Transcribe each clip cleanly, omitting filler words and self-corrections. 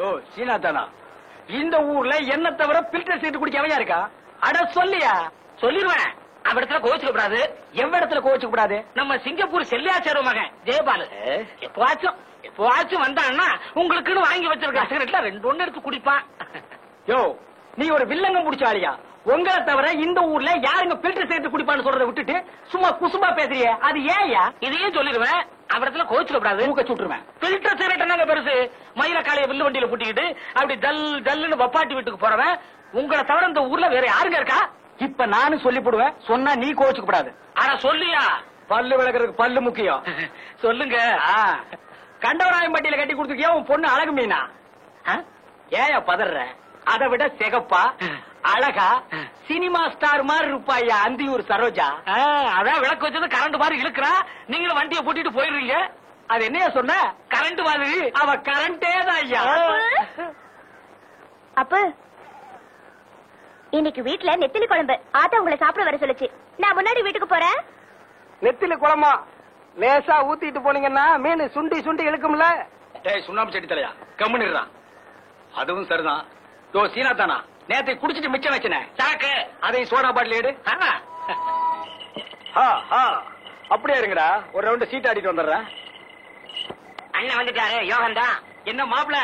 ஓ சீனா தானா? இந்த ஊர்ல என்ன தவிர பில்டர் சீட்டு குடிக்க அவயா இருக்கா? அட சொல்லியா? சொல்லிடுவேன். அவடத்துல கோவிச்சுக்க கூடாது. எவ்விடத்துல கோவிச்சுக்க கூடாது? நம்ம சிங்கப்பூர் செல்லியாச்சாரோ மகன் ஜெயபாலு எப்பவாச்சும் வந்தான்னா உங்களுக்குன்னு வாங்கி வச்சிருக்க சிகரெட்ல 2 எடுத்து குடிப்பான். யோ நீ ஒரு வில்லங்கம் புடிச்ச ஆளியா? உங்களை தவிர இந்த ஊர்ல யாருங்க பில்டர் சேர்த்து குடிப்பான்னு சொல்றதை விட்டுட்டு சும்மா குசுமா பேசுறியே, அது ஏயா? இதையும் சொல்லிடுவேன். அவடத்துல கோவிச்சுக்க கூடாது. மூக்க சுட்டுருவேன். பில்டர் சிகரெட் என்னங்க பெருசு? மயில காலைய வில்லு வண்டியில கூட்டிக்கிட்டு அப்படி ஜல் ஜல்லுன்னு வப்பாட்டி வீட்டுக்கு போறவன் உங்களை தவிர இந்த ஊர்ல வேற யாருங்க இருக்கா? இப்ப நானும் சொல்லி போடுவேன், சொன்னா நீ கோவிச்சுக்க கூடாது. ஆனா சொல்லியா? பல்லு விளக்குறதுக்கு பல்லு முக்கியம். சொல்லுங்க. கண்டவராயன் பட்டியில கட்டி கொடுத்துக்கியா உன் பொண்ணு அழகு மீனா? ஏயா பதற? அதை விட சிகப்பா அழகா சினிமா ஸ்டார் மாதிரி இருப்பாயா அந்தியூர் சரோஜா. அதான் விளக்கு வச்சது கரண்ட் மாதிரி இழுக்கிறா. நீங்களும் வண்டியை பூட்டிட்டு போயிடுறீங்க. அது என்னையா சொன்ன? கரண்ட் மாதிரி. அவ கரண்டே தான் ஐயா. அப்ப இன்னைக்கு வீட்டுல நெத்திலி குழம்பு. ஆத்தா உங்களை சாப்பிட வர சொல்லுச்சு. நான் முன்னாடி வீட்டுக்கு போறேன். நெத்திலி குழம்பா லேசா ஊத்திட்டு போனீங்கன்னா மீன் சுண்டி சுண்டி இழுக்கும்ல. டேய் சுண்ணாம்பு செட்டி தலையா கம்முன்னுறான். அதுவும் சரிதான். யோ சீனா தானா? நேத்தை குடிச்சிட்டு மிச்சம் வச்சனே சாக்கு, அதையும் சோடா பாட்டில் எடு. அப்படியே இருங்கடா, ஒரு ரவுண்ட் சீட் ஆடிட்டு வந்துடுறேன். அண்ணன் வந்துட்டாரு. யோகன் தான். என்ன மாப்பிள,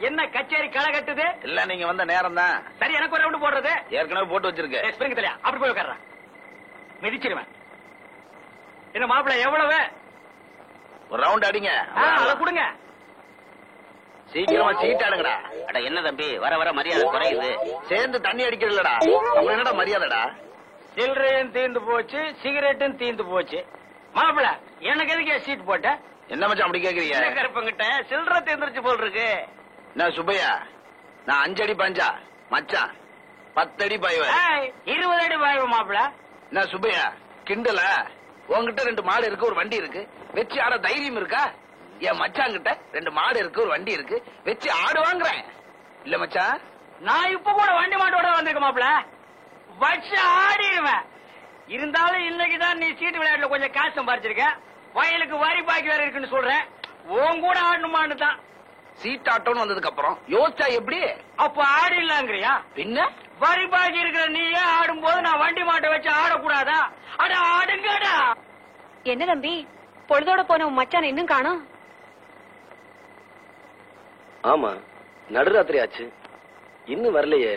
என்ன கச்சேரி களை கட்டுது? இல்ல நீங்க வந்த நேரம் தான். சரி எனக்கு ஒரு ரவுண்ட் போடுறது. ஏற்கனவே போட்டு வச்சிருக்கேன். ஸ்பிரிங் தலையா அப்படி போய் உட்கார்றேன், மிதிச்சிருவேன். என்ன மாப்பிள எவ்வளவு? ஒரு ரவுண்ட் அடிங்க. அதை கொடுங்க. சீக்கிரமா சீட் ஆடுங்கடா. அட என்ன தம்பி, வர வர மரியாதை குறையுது. சேர்ந்து தண்ணி அடிக்கிறதுலடா. அவங்க என்னடா மரியாதைடா? சில்லறையும் தீந்து போச்சு, சிகரெட்டும் தீந்து போச்சு. மாப்பிள எனக்கு எதுக்கு சீட் போட்ட? என்ன மச்சான் அப்படி கேக்குறீங்க? கருப்பங்கிட்ட சில்லறை தீந்துருச்சு போல் இருக்கு. என்ன சுப்பையா, நான் 5 அடி பாஞ்சா மச்சான் 10 அடி பாய்வேன். 20 அடி பாய்வேன் மாப்பிள. என்ன சுப்பையா கிண்டல? உங்ககிட்ட 2 மாடு இருக்கு, ஒரு வண்டி இருக்கு, வச்சு ஆட தைரியம் இருக்கா? என் மச்சான் கிட்ட 2 மாடு இருக்கு, ஒரு வண்டி இருக்கு, வச்சு ஆடு வாங்குறேன். இல்ல மச்சான், நான் இப்ப கூட வண்டி மாட்டோட வந்திருக்க மாப்பிள, வச்சு ஆடிடுவேன். இருந்தாலும் இன்னைக்குதான் நீ சீட்டு விளையாட்டுல கொஞ்சம் காசு சம்பாரிச்சிருக்க. வயலுக்கு வரி பாக்கி வேற இருக்குன்னு சொல்றேன். உன் கூட ஆடணுமான்னு தான். சீட் ஆட்டோன்னு வந்ததுக்கு அப்புறம் யோசிச்சா எப்படி? அப்ப ஆடிடலாங்கிறியா? பின்ன வரி பாக்கி இருக்கிற நீயே ஆடும் போது நான் வண்டி மாட்டை வச்சு ஆடக்கூடாதா? அட ஆடுங்கடா. என்ன தம்பி, பொழுதோட போன உன் மச்சான் இன்னும் காணோம்? ஆமா, நடுராத்திரி ஆச்சு, இன்னும் வரலையே.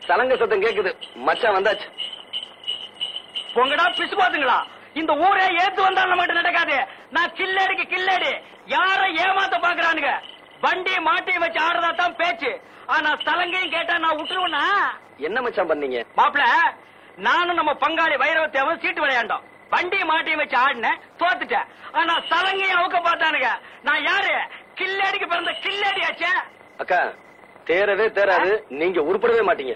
சலங்க சத்தம் கேக்குது, மச்சான் வந்தாச்சு. உங்கடா பிசு பாத்துங்களா? இந்த ஊரே ஏத்து வந்தா நம்மகிட்ட நடக்காது. நான் கில்லடிக்கு கில்லடி, யார ஏமாத்த பாக்குறானுங்க. வண்டி மாட்டையும் வச்சு ஆடுறதா தான் பேச்சு. ஆனா சலங்கையும் கேட்டா நான் விட்டுருவேனா? என்ன மச்சான் பண்ணீங்க? மாப்பிள நானும் நம்ம பங்காளி வைரவத்தேவன் சீட்டு விளையாண்டோம். வண்டி மாட்டையும் வச்சு ஆடினேன், தோத்துட்டேன். ஆனா சலங்கையும் அவுக்க பார்த்தானுங்க. நான் யாரு? கில்லடிக்கு பிறந்த கில்லடி ஆச்சே. அக்கா தேரவே தேராது, நீங்க உருப்படவே மாட்டீங்க.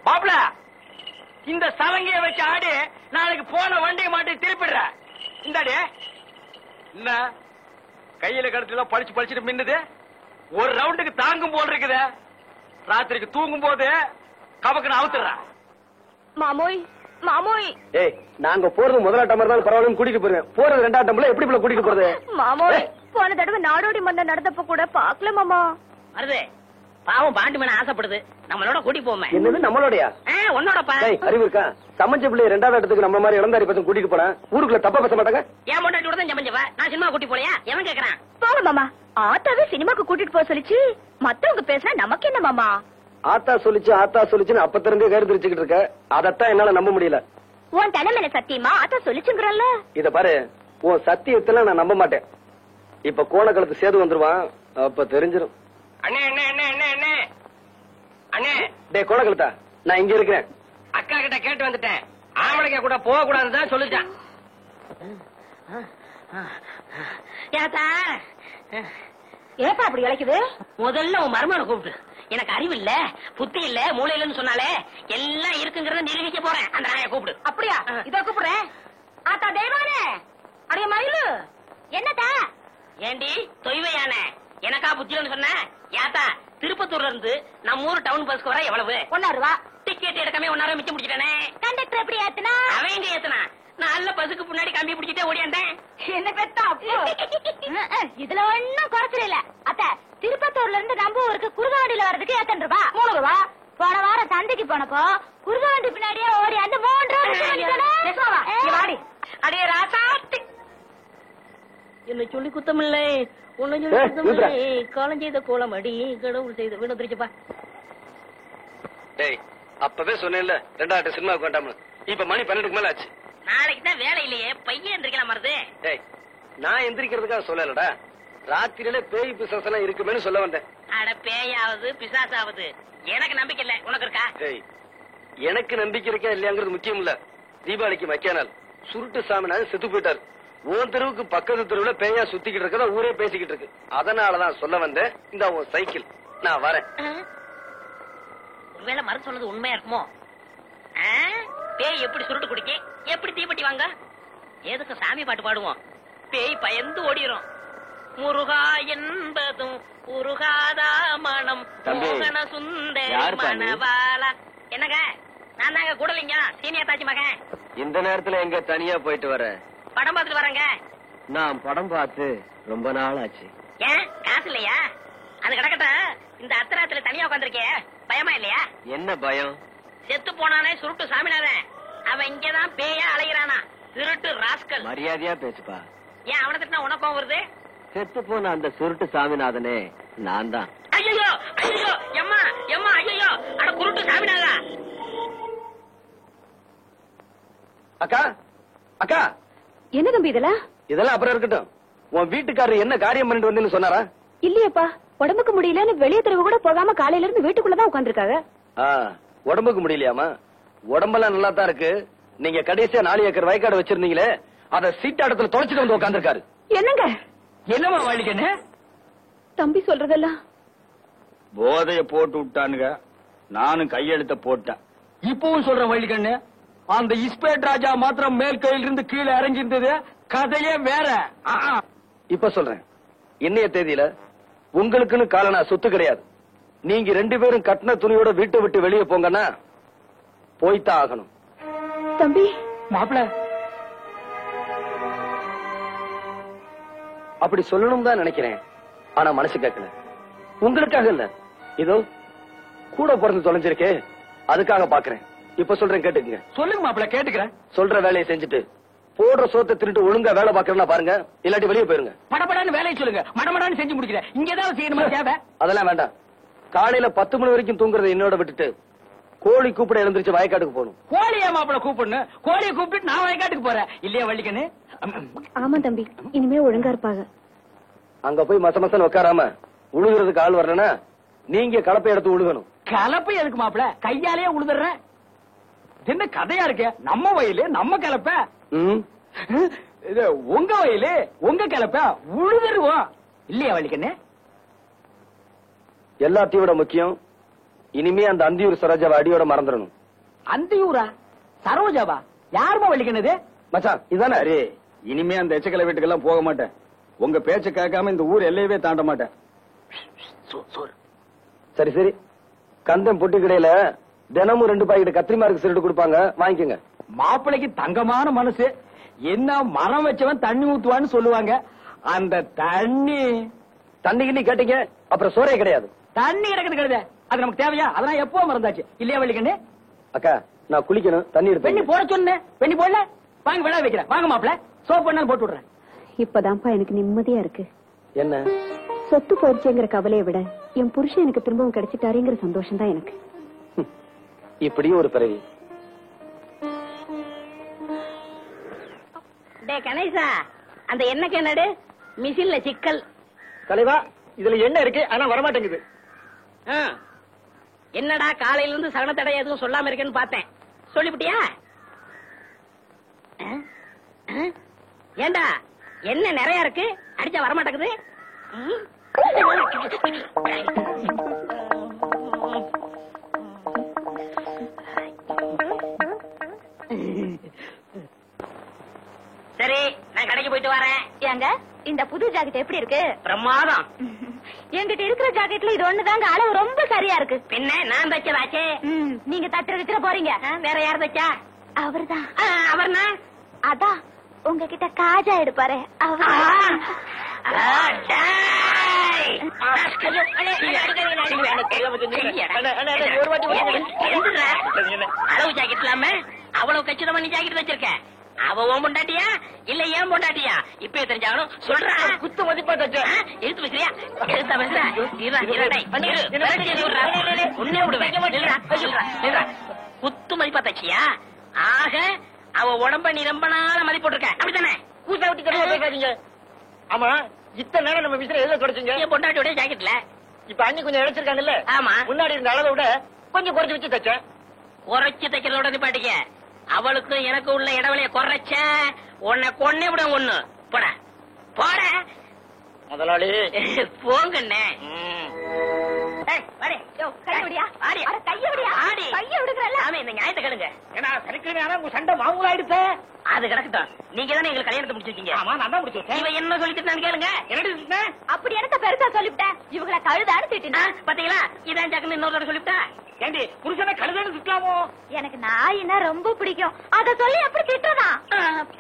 மாப்பிள இந்த சலங்கைய வச்சு ஆடி நாளைக்கு போன வண்டியை மாட்டி திருப்பிடுற. இந்தாடி என்ன கையில கழுத்துல பழிச்சு பழிச்சுட்டு மின்னுது. ஒரு ரவுண்டுக்கு தாங்கும் போல் இருக்குது. ராத்திரிக்கு தூங்கும் போது கபக்குன்னு அவுத்துறேன். மாமோய் மாமோய், ஏய் நாங்க போறது முதலாட்டம் மாதிரி தான் பரவாயில்ல, கூட்டிட்டு போறேன். போறது 2ஆம் டம்ல எப்படி போல கூட்டிட்டு போறது? மாமோய் போன தடவை நாடோடி மன்னர் நடந்தப்ப கூட பாக்கல மாமா. வருது பாவம், பாண்டு மேல ஆசைப்படுது. நம்மளோட கூட்டி போமே. என்னது நம்மளோடயா? உன்னோடப்பா. அறிவு இருக்கா? சமைச்ச பிள்ளை 2ஆவது இடத்துக்கு நம்ம மாதிரி இளந்தாரி பசங்க கூட்டிட்டு போறேன். ஊருக்குள்ள தப்பா பேச மாட்டாங்க. ஏன் பொண்டாட்டி தான் சமைச்சவ, நான் சினிமா கூட்டி போலையா? எவன் கேக்குறான்? போங்க மாமா, ஆத்தாவே சினிமாக்கு கூட்டிட்டு போக சொல்லிச்சு. மத்தவங்க பேசுனா நமக்கு என்ன மாமா? ஆத்தா சொல்லிச்சுன்னு அப்ப தெரிஞ்சு கருத்து வச்சுக்கிட்டு இருக்க. அதத்தான் என்னால நம்ப முடியல. உன் தலைமையில சத்தியமா ஆத்தா சொல்லிச்சுங்கிறல்ல. இத பாரு, உன் சத்தியத்துல நான் நம்ப மாட்டேன். இப்ப கோணக்களத்து சேது வந்துருவான், அப்ப தெரிஞ்சிடும். அண்ணே அண்ணே அண்ணே அண்ணே அண்ணே அண்ணே. டே கோணக்களத்தா, நான் இங்க இருக்கிறேன். அக்கா கிட்ட கேட்டு வந்துட்டேன். ஆம்பளைங்க கூட போக கூடாதுதான் சொல்லிட்டான். ஏப்பா அப்படி இழைக்குது? முதல்ல உன் மருமனை கூப்பிட்டு. எனக்கு அறிவு இல்ல, புத்தி இல்ல, மூளை இல்லன்னு சொன்னாலே எல்லாம் இருக்குங்கிறத நிரூபிக்க போறேன். அந்த நாயை கூப்பிடு. அப்படியா? இதோ கூப்பிடுறேன். ஆத்தா தெய்வானே, அடைய மயிலு என்னதா? ஏண்டி தொய்வையான எனக்கா புத்தின்னு சொன்ன? யாத்தா திருப்பத்தூர்ல இருந்து நம்ம ஊர் டவுன் பஸ்க்கு வர எவ்வளவு? 1 ரூபா. டிக்கெட் எடுக்காம 1 மிச்சம் பிடிச்சிட்டானே. கண்டக்டர் எப்படி ஏத்துனா? அவன் எங்க ஏத்துனா? நான் நல்ல பஸ்ஸுக்கு முன்னாடி கம்பி பிடிச்சிட்டே ஓடியாண்டேன். என்ன பெத்தா இதுல ஒன்னும் குறைச்சல இல்ல. அத்த கோயம்புத்தூர்ல இருந்து நம்ம ஊருக்கு குருகாவண்டியில வர்றதுக்கு எத்தனை ரூபா? 3 ரூபா. போன வாரம் சந்தைக்கு போனப்போ குருகாவண்டி பின்னாடியே ஓடி அந்த 3 ரூபா. அடே ராசாத்தி, என்ன சொல்லி குத்தமில்லை, உன்னை சொல்லி குத்தமில்லை. காலம் செய்த கோலம் அடி, கடவுள் செய்த வீடு திருச்சப்பா. டேய், அப்பவே சொன்னேன்ல 2 சினிமாவுக்கு வேண்டாம்னு. இப்ப மணி 12க்கு மேல ஆச்சு. நாளைக்கு தான் வேலை இல்லையே, பையன் எந்திரிக்கலாம் மருது. டேய், நான் எந்திரிக்கிறதுக்காக சொல்லலடா, ராத்திரியில பேய் பிசாசு எல்லாம் இருக்குமேனு சொல்ல வந்தேன். அட பேயாவது பிசாசாவது எனக்கு நம்பிக்கை இல்ல, உனக்கு இருக்கா? டேய், எனக்கு நம்பிக்கை இருக்கா இல்லையாங்கிறது முக்கியம் இல்ல. தீபாவளிக்கு மக்கியானால் சுருட்டு சாமினாலும் செத்து போயிட்டாரு. உன் தெருவுக்கு பக்கத்து தெருவுல பேயா சுத்திக்கிட்டு இருக்கதா ஊரே பேசிக்கிட்டு இருக்கு. அதனாலதான் சொல்ல வந்தேன். இந்த உன் சைக்கிள், நான் வரேன். ஒருவேளை மருந்து சொன்னது உண்மையா இருக்குமோ? பேய் எப்படி சுருட்டு குடிக்க, எப்படி தீப்பெட்டி வாங்க? எதுக்கு சாமி பாட்டு பாடுவோம்? பேய் பயந்து ஓடிரும். முருகா என்பதும் உருகாதா மனம் மோகன சுந்தரி மணவாளா. என்னங்க, நான் தாங்க கூடலிங்க சீனியர் தாச்சி மகன். இந்த நேரத்துல எங்க தனியா போயிட்டு வர? படம் பார்த்துட்டு வரேங்க. நான் படம் பார்த்து ரொம்ப நாள் ஆச்சு. ஏன் காசு இல்லையா? அது கிடக்கட்டும். இந்த அர்த்தராத்துல தனியா உட்காந்துருக்கே, பயமா இல்லையா? என்ன பயம்? செத்து போனானே சுருட்டு சாமிநாதன், அவன் இங்கதான் பேயா அலைகிறானா, திருட்டு ராஸ்கல். மரியாதையா பேசுப்பா. ஏன் அவனை திட்டினா உனக்கும் வருது? செத்து போன அந்த சுருட்டு சாமிநாதனே நான் தான். ஐயோ ஐயோ, எம்மா எம்மா, ஐயோ, அட குருட்டு சாமிநாதா. அக்கா, அக்கா, என்ன தம்பி இதெல்லாம்? இதெல்லாம் அப்புறம் இருக்கட்டும். உன் வீட்டுக்காரர் என்ன காரியம் பண்ணிட்டு வந்தேன்னு சொன்னாரா? இல்லையப்பா, உடம்புக்கு முடியலன்னு வெளியே தெருவு கூட போகாம காலையில இருந்து வீட்டுக்குள்ளதான் உட்காந்துருக்காங்க. உடம்புக்கு முடியலையாமா? உடம்பெல்லாம் நல்லா தான் இருக்கு. நீங்க கடைசியா 4 ஏக்கர் வயக்காடு வச்சிருந்தீங்களே, அத சீட்டாடத்துல தொலைச்சிட்டு வந்து உட்காந்துருக்காரு. என்னங்க? என்னமா வழிக்கண்ணு? தம்பி சொல்றதெல்லாம் போதைய போட்டு விட்டானுங்க, நானும் கையெழுத்த போட்டேன். இப்பவும் சொல்றேன் வழிக்கண்ணு, அந்த இஸ்பேட் ராஜா மாத்திரம் மேல் கையில இருந்து கீழே இறங்கிருந்தது, கதையே வேற. இப்ப சொல்றேன், இன்னைய தேதியில உங்களுக்குன்னு காலனா சொத்து கிடையாது. நீங்க 2 பேரும் கட்டின துணியோட வீட்டை விட்டு வெளியே போங்கன்னா போய்தான் ஆகணும். தம்பி, மாப்பிள்ள அப்படி சொல்லணும் தான் நினைக்கிறேன், ஆனா மனசு கேட்கல. உங்களுக்காக இல்ல, இதோ கூட பிறந்து தொலைஞ்சிருக்கே, அதுக்காக பாக்குறேன். இப்ப சொல்றேன், கேட்டுக்குங்க. சொல்லுங்க மாப்பிள்ள, கேட்டுக்கிறேன். சொல்ற வேலையை செஞ்சுட்டு போடுற சோத்தை திருட்டு ஒழுங்கா வேலை பாக்குறேன்னா பாருங்க, இல்லாட்டி வெளியே போயிருங்க. படபடான்னு வேலையை சொல்லுங்க, மடமடான்னு செஞ்சு முடிக்கிறேன். இங்க ஏதாவது செய்யணுமா தேவை? அதெல்லாம் வேண்டாம். காலையில 10 மணி வரைக்கும் தூங்குறத என்னோட விட்டுட்டு கோழி கூப்பிட எழுந்திருச்சு வயக்காட்டுக்கு போகணும். கோழியா மாப்பிள்ள கூப்பிடணும்? கோழியை கூப்பிட்டு நான் வயக்காட்டுக்கு போறேன் இல்லையா வள்ளிக்கண்ணு? ஆமா தம்பி, இனிமே ஒழுங்கா இருப்பாங்க. அங்க போய் மசமசன்னு உட்காராம உழுகுறதுக்கு ஆள் வரலன்னா நீங்க கலப்பை எடுத்து உழுகணும். கலப்பை எதுக்கு மாப்பிள்ள? கையாலேயே உழுதுறேன். என்ன கதையா இருக்கு? நம்ம வயலு, நம்ம கலப்பை. இது உங்க வயலு, உங்க கலப்பை, உழுதுருவோம் இல்லையா வள்ளிக்கண்ணு? எல்லாத்தையும் விட முக்கியம், இனிமே அந்த அந்தியூர் சரோஜாவை அடியோட மறந்துடணும். அந்தியூரா? சரோஜாவா? யாருமா வள்ளிக்கண்ணது? மச்சான் இதானே? அரே, இனிமே அந்த எச்சக்கலை வீட்டுக்கெல்லாம் போக மாட்டேன். உங்க பேச்ச கேட்காம இந்த ஊர் எல்லையவே தாண்ட மாட்டேன். சரி சரி, கந்தம் பொட்டி கடையில தினமும் 2 பாக்கெட் கத்திரிமாருக்கு சிறுட்டு கொடுப்பாங்க, வாங்கிக்கோங்க. மாப்பிளைக்கு தங்கமான மனசு. என்ன மரம் வச்சவன் தண்ணி ஊத்துவான்னு சொல்லுவாங்க. அந்த தண்ணி கேட்டீங்க, அப்புறம் சோறே கிடையாது. தண்ணி கிடக்குது கழுத, அது நமக்கு தேவையா? அதெல்லாம் எப்போ மறந்தாச்சு இல்லையா வள்ளிக்கண்ணு? அக்கா, நான் குளிக்கணும், தண்ணி எடுத்து. வெண்ணி போட சொன்னேன், வெண்ணி போடல. வாங்க விழா வைக்கிறேன், வாங்க மாப்பிள்ள, சோப் பண்ணாலும் போட்டு விடுறேன். இப்பதான்ப்பா எனக்கு நிம்மதியா இருக்கு. என்ன? சொத்து போயிடுச்சுங்கிற கவலையை விட என் புருஷன் எனக்கு திரும்பவும் கிடைச்சிட்டாருங்கிற சந்தோஷம் தான் எனக்கு. இப்படியும் ஒரு பிறவி. டே கணேசா, அந்த எண்ணெய் என்னடு மிஷின்ல சிக்கல். தலைவா, இதுல என்ன இருக்கு, ஆனா வரமாட்டேங்குது. என்னடா காலையில இருந்து சகன தடை எதுவும் சொல்லாம இருக்கேன்னு பார்த்தேன், சொல்லிவிட்டியா? ஏண்டா என்ன நிறைய இருக்கு, அடிச்சா வரமாட்டேங்குது. சரி, நான் கடைக்கு போயிட்டு வரேன். ஏங்க, இந்த புது ஜாக்கெட் எப்படி இருக்கு? பிரமாதம். என்கிட்ட இருக்கிற ஜாக்கெட்ல இது ஒண்ணுதாங்க அளவு ரொம்ப சரியா இருக்கு. பின்ன நான் தைச்சதாச்சே. நீங்க தச்சுற போறீங்க. வேற யார் தைச்சா? அவர்தான். அவர்னா? அதான் உங்ககிட்ட காஜா எடுப்பாரு அவர். அளவு ஜாக்கெட் இல்லாம அவ்வளவு கச்சிதமா நீ ஜாக்கெட் வச்சிருக்க. அவ ஓம் பொண்டாட்டியா இல்ல ஏன் பொண்டாட்டியா இப்ப தெரிஞ்சாலும் சொல்றா. குத்து மதிப்பா தச்ச எடுத்து வச்சியா எடுத்தா பேசுற உன்னே விடுவேன். குத்து மதிப்பா தச்சியா? ஆக அவ உடம்ப நீ ரொம்ப நாள மதிப்பு போட்டிருக்க அப்படித்தானே? கூசா விட்டு கடுவா பேசாதீங்க. ஆமா, இத்தனை நேரம் நம்ம விசிற எதுல தொடச்சுங்க? என் பொண்டாட்டியோட ஜாக்கெட்ல. இப்ப அண்ணி கொஞ்சம் இழைச்சிருக்காங்கல்ல? ஆமா. முன்னாடி இருந்த அளவை விட கொஞ்சம் குறைச்சு வச்சு தச்சேன். குறைச்சு தைக்கிறதோட நிப்பாட்டிக்க. அவளுக்கும் எனக்கு உள்ள இடைவெளிய குறைச்ச உன்னை கொன்னே விட ஒண்ணு. போட போட முதலாளி போங்கண்ணே. இந்த நியாயத்தை கேளுங்க. ஏன்னா சனிக்கிழமை உங்க சண்டை மாமூலாயிடுச்சு. அது கிடக்கட்டும். நீங்க தானே எங்களுக்கு கல்யாணத்தை முடிச்சிருக்கீங்க. ஆமா, நான் தான் முடிச்சு வச்சேன். இவன் என்ன சொல்லிட்டு கேளுங்க. என்னடி அப்படி எனக்கு பெருசா சொல்லிவிட்டேன். இவங்களை கழுதான்னு திட்டினா பாத்தீங்களா? இதான் ஜாக்குன்னு இன்னொரு சொல்லிவிட்டா. ஏண்டி புருஷனை கழுதான்னு திட்டலாமோ? எனக்கு நாயினா ரொம்ப பிடிக்கும். அத சொல்லி எப்படி திட்டுறதா?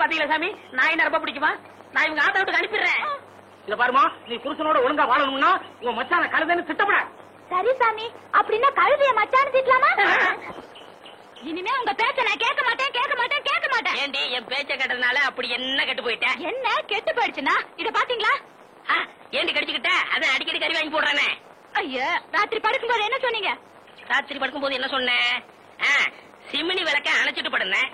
பாத்தீங்களா சாமி, நாய் ரொம்ப பிடிக்குமா? நான் இவங்க ஆத்த விட்டு அனுப்பிடுறேன். இத பாருமா, நீ புருஷனோட ஒழுங்கா வாழணும்னா உன் மச்சான கழுதான்னு திட்டப்பட. சரி சாமி, அப்படின்னா கழுதைய மச்சான்னு திட்டலாமா? இனிமே உங்க பேச்ச நான் கேட்க மாட்டேன், கேட்க மாட்டேன், கேட்க மாட்டேன். ஏண்டி என் பேச்ச கேட்டதுனால அப்படி என்ன கெட்டு போயிட்டேன்? என்ன கெட்டு போயிடுச்சுன்னா இத பாத்தீங்களா? ஏண்டி கடிச்சுக்கிட்ட? அதான் அடிக்கடி கறி வாங்கி போடுறானே. ஐயோ, ராத்திரி படுக்கும்போது என்ன சொன்னீங்க? ராத்திரி படுக்கும்போது என்ன சொன்னேன்? சிமினி விளக்க அணைச்சிட்டு படுனேன்.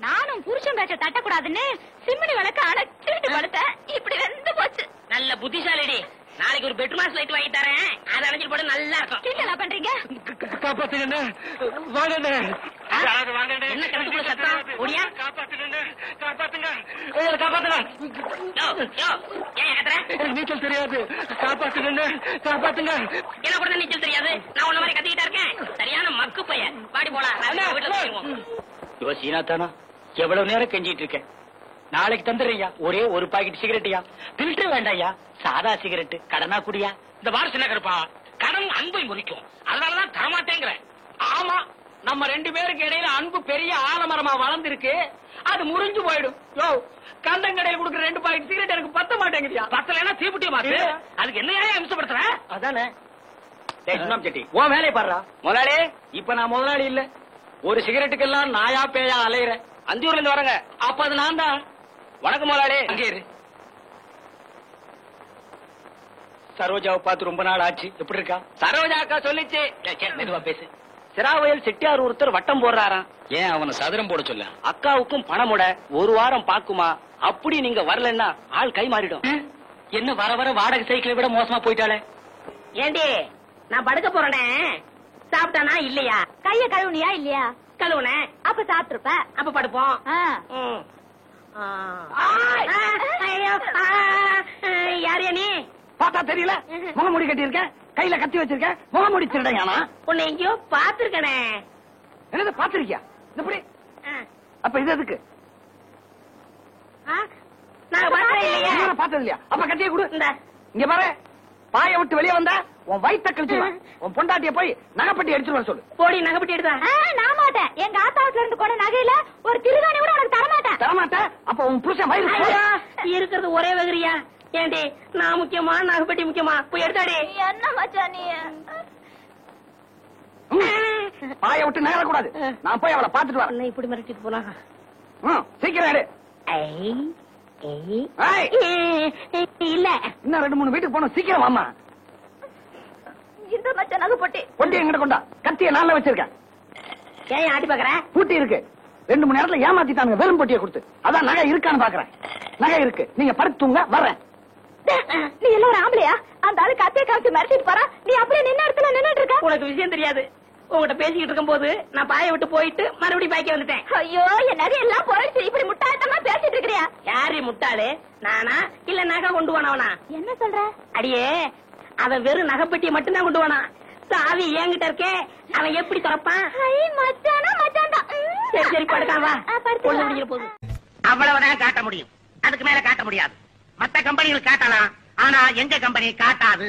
நானும் புருஷன் பேச்ச தட்டக்கூடாதுன்னு சிமினி விளக்க அணைச்சிட்டு படுத்தேன். இப்படி வெந்து போச்சு. நல்ல புத்திசாலிடி. நாளைக்கு ஒரு பெட்ரூம் லைட் வாங்கி தரேன். அதை அணைச்சிட்டு போட நல்லா இருக்கும். என்ன பண்றீங்க? காப்பாத்துங்க, வாங்க. என்ன கணக்குள்ள சத்தம்? ஓடியா காப்பாத்துங்க. ஏன் கத்துற? நீச்சல் தெரியாது, காப்பாத்துங்க. என்ன கூட நீச்சல் தெரியாது? நான் உன்ன மாதிரி கத்திக்கிட்டா இருக்கேன். சரியான மக்கு பையன். பாடி போலாம். வீட்டுல போயிருவோம். இவ சீனா தானா? எவ்வளவு நேரம் கெஞ்சிட்டு இருக்கேன். நாளைக்கு தந்துடுறீங்க. ஒரே ஒரு பாக்கெட் சிகரெட்யா. பில்டர் வேண்டாயா, சாதா சிகரெட். கடனா குடியா? இந்த வாரிசு என்ன கருப்பா? கடன் அன்பை முறிக்கும். அதனாலதான் தரமாட்டேங்கிறேன். ஆமா, நம்ம ரெண்டு பேருக்கு இடையில அன்பு பெரிய ஆலமரமா வளர்ந்துருக்கு. அது முறிஞ்சு போயிடும். யோ, கந்தங்கடையில் கொடுக்குற 2 பாக்கெட் சிகரெட் எனக்கு பத்த மாட்டேங்குதியா? பத்தலைன்னா தீப்புட்டிய மாத்து. அதுக்கு என்ன அம்சப்படுத்துற? அதானே. சுண்ணாம் செட்டி, உன் வேலையை பாடுறா. முதலாளி, இப்ப நான் முதலாளி இல்ல. ஒரு சிகரெட்டுக்கெல்லாம் நாயா பேயா அலையிறேன். அந்தியூர்ல இருந்து வரங்க. அப்ப அது நான் தான். வணக்கம் முதலாளி. அங்கே இரு. சரோஜாவை பார்த்து ரொம்ப நாள் ஆச்சு. எப்படி இருக்கா? சரோஜா அக்கா சொல்லிச்சு. மெதுவா பேசு. சிராவயல் செட்டியார் ஒருத்தர் வட்டம் போடுறாராம். ஏன் அவனை சதுரம் போட சொல்ல? அக்காவுக்கும் பணமுட 1 வாரம் பாக்குமா? அப்படி நீங்க வரலன்னா ஆள் கை மாறிடும். என்ன வர வர வாடகை சைக்கிளை விட மோசமா போயிட்டாளே. ஏண்டி நான் படுக்க போறேனே, சாப்பிட்டானா இல்லையா? கைய கழுவுனியா இல்லையா? கழுவுனே. அப்ப சாப்பிட்டுருப்ப. அப்ப படுப்போம். யாரையா நீ? பார்த்தா தெரியல? முகமூடி கட்டி இருக்க, கையில கத்தி வச்சிருக்க, முகமூடி திருடையானா? உன்னை எங்கேயோ பாத்துருக்கனே. என்னது பாத்திருக்கியா? இப்படி அப்ப இது எதுக்கு? நான் பார்த்தேன் இல்லையா? பார்த்தது இல்லையா? அப்ப கத்தியை கொடு. இந்த இங்க பாரு, பாய விட்டு வெளியே வந்தா உன் வயிற்ற கழிச்சுடுவேன். உன் பொண்டாட்டிய போய் நகைப்பட்டி எடுத்துட்டு வர சொல்லு. போடி நகைப்பட்டி எடுத்தா? நான் மாட்டேன். எங்க ஆத்தாவுல இருந்து போன நகையில ஒரு திருகாணி கூட உனக்கு தரமாட்டேன். தரமாட்டேன்? அப்ப உன் புருஷன் வயிறு இருக்கிறது ஒரே வகிரியா? ஏண்டி நான் முக்கியமா நகைப்பட்டி முக்கியமா? போய் எடுத்தாடி. என்ன மச்சா நீ? பாய விட்டு நகரக்கூடாது. நான் போய் அவளை பாத்துட்டு வரேன். இப்படி மிரட்டிட்டு போனா சீக்கிரம் எடு. இல்ல, இன்னும் 2-3 வீட்டுக்கு போனோம். சீக்கிரம் வாமா. இந்த மச்சா நகைப்பட்டி பொட்டி எங்கிட்ட கொண்டா. கத்திய நான்ல வச்சிருக்கேன். ஏன் ஆட்டி பாக்குற? பூட்டி இருக்கு. 2 மணி நேரத்துல ஏமாத்திட்டானுங்க வெறும் பொட்டியை கொடுத்து. அதான் நகை இருக்கான்னு பாக்குறேன். நகை இருக்கு. நீங்க படுத்து தூங்க வர்றேன். நீ எல்லாம் ஒரு ஆம்பளையா? அந்த ஆளு கத்திய காமிச்சு மிரட்டிட்டு போறா. நீ அப்படியே நின்ன இடத்துல நின்னுட்டு இருக்க. உனக்கு விஷயம் தெரியாது. உங்ககிட்ட பேசிக்கிட்டு இருக்கும் போது நான் பாய விட்டு போயிட்டு மறுபடியும் பாய்க்க வந்துட்டேன். ஐயோ, என் நகை எல்லாம் போயிடுச்சு. இப்படி முட்டாள்தனமா பேசிட்டு இருக்கிறியா? யாரு முட்டாளு? நானா இல்ல நகை கொண்டு போனவனா? என்ன சொல்ற? அடியே, அவன் வெறும் நகைப்பட்டியை மட்டும்தான் கொண்டு போனான். சாவி என்கிட்ட இருக்கே, அவன் எப்படி திறப்பான்? மச்சானா மச்சான் தான். சரி சரி படுக்கான் வா. படுத்து முடிஞ்ச போகுது. அவ்வளவுதான் காட்ட முடியும். அதுக்கு மேல காட்ட முடியாது. மத்த கம்பெனிகள் காட்டலாம், ஆனா எங்க கம்பெனி காட்டாது.